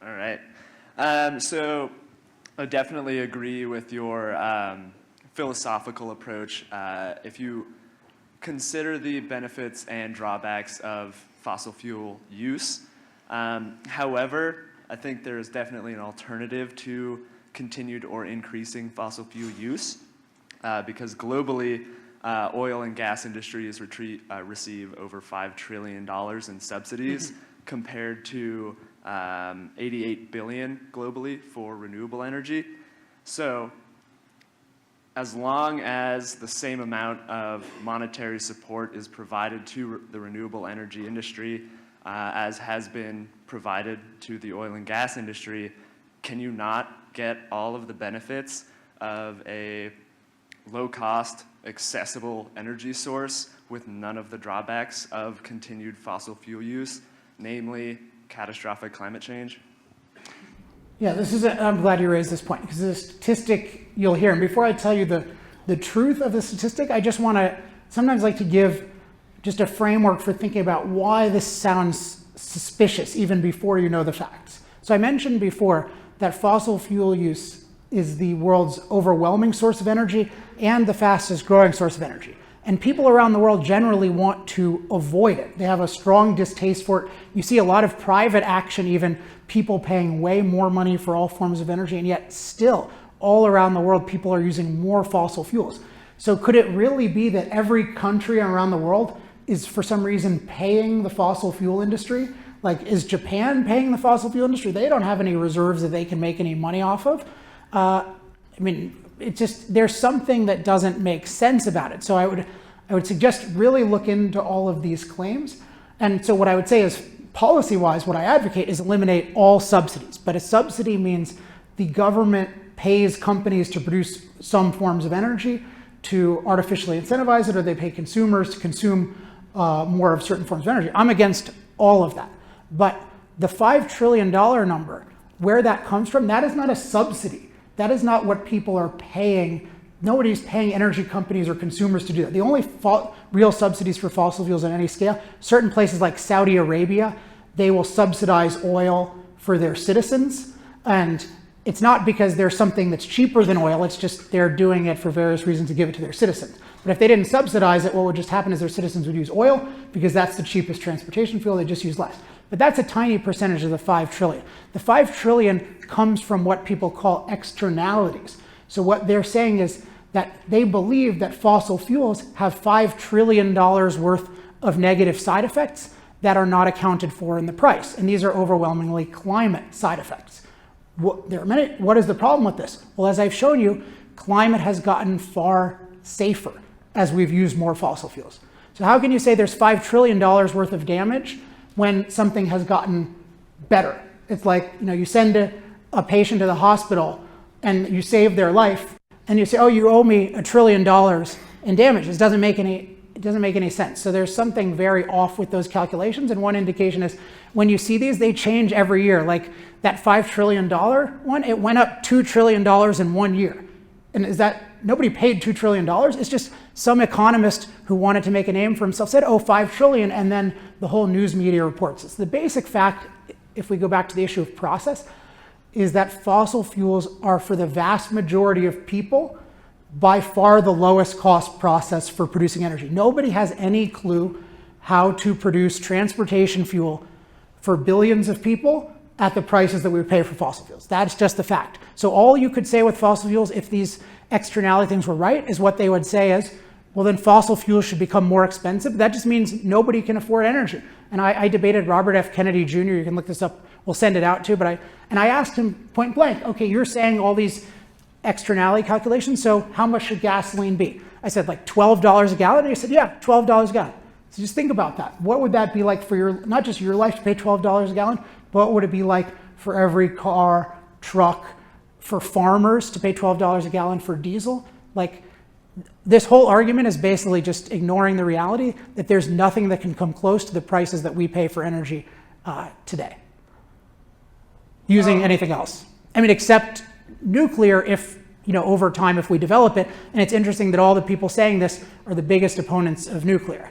All right. So I definitely agree with your philosophical approach. If you consider the benefits and drawbacks of fossil fuel use, however, I think there is definitely an alternative to continued or increasing fossil fuel use because globally, oil and gas industries receive over $5 trillion in subsidies compared to 88 billion globally for renewable energy. So as long as the same amount of monetary support is provided to the renewable energy industry as has been provided to the oil and gas industry, can you not get all of the benefits of a low-cost, accessible energy source with none of the drawbacks of continued fossil fuel use, namely catastrophic climate change? Yeah, I'm glad you raised this point, because the statistic you'll hear, and before I tell you the truth of the statistic, I just want to sometimes like to give just a framework for thinking about why this sounds suspicious even before you know the facts. So I mentioned before that fossil fuel use is the world's overwhelming source of energy and the fastest growing source of energy. And people around the world generally want to avoid it. They have a strong distaste for it. You see a lot of private action, even people paying way more money for all forms of energy, and yet still, all around the world, people are using more fossil fuels. So could it really be that every country around the world is for some reason paying the fossil fuel industry? Like, is Japan paying the fossil fuel industry? They don't have any reserves that they can make any money off of. There's something that doesn't make sense about it. So I would suggest really look into all of these claims. And so what I would say is, policy-wise, what I advocate is eliminate all subsidies. But a subsidy means the government pays companies to produce some forms of energy to artificially incentivize it, or they pay consumers to consume more of certain forms of energy. I'm against all of that. But the $5 trillion number, where that comes from, that is not a subsidy. That is not what people are paying. Nobody's paying energy companies or consumers to do that. The only real subsidies for fossil fuels on any scale, certain places like Saudi Arabia, they will subsidize oil for their citizens. And it's not because there's something that's cheaper than oil, it's just they're doing it for various reasons to give it to their citizens. But if they didn't subsidize it, what would just happen is their citizens would use oil because that's the cheapest transportation fuel, they just use less. But that's a tiny percentage of the 5 trillion. The 5 trillion comes from what people call externalities. So what they're saying is that they believe that fossil fuels have $5 trillion worth of negative side effects that are not accounted for in the price. And these are overwhelmingly climate side effects. What is the problem with this? Well, as I've shown you, climate has gotten far safer as we've used more fossil fuels. So how can you say there's $5 trillion worth of damage when something has gotten better? It's like, you send a patient to the hospital and you save their life, and you say, oh, you owe me $1 trillion in damages. It doesn't make any sense. So there's something very off with those calculations. And one indication is when you see these, they change every year. Like that $5 trillion one, it went up $2 trillion in 1 year. And is that, nobody paid $2 trillion. It's just some economist who wanted to make a name for himself said, oh, 5 trillion, and then the whole news media reports it. So the basic fact, if we go back to the issue of process, is that fossil fuels are, for the vast majority of people, by far the lowest cost process for producing energy. Nobody has any clue how to produce transportation fuel for billions of people at the prices that we pay for fossil fuels. That's just the fact. So all you could say with fossil fuels, if these externality things were right, is what they would say is, well, then fossil fuels should become more expensive. That just means nobody can afford energy. And I debated Robert F. Kennedy Jr., you can look this up, we'll send it out too, but I asked him point blank, okay, you're saying all these externality calculations, so how much should gasoline be? I said like $12 a gallon, and he said, yeah, $12 a gallon. So just think about that. What would that be like for your, not just your life to pay $12 a gallon, but what would it be like for every car, truck, for farmers to pay $12 a gallon for diesel? Like, this whole argument is basically just ignoring the reality that there's nothing that can come close to the prices that we pay for energy today, using anything else. I mean, except nuclear, if, over time, if we develop it. And it's interesting that all the people saying this are the biggest opponents of nuclear.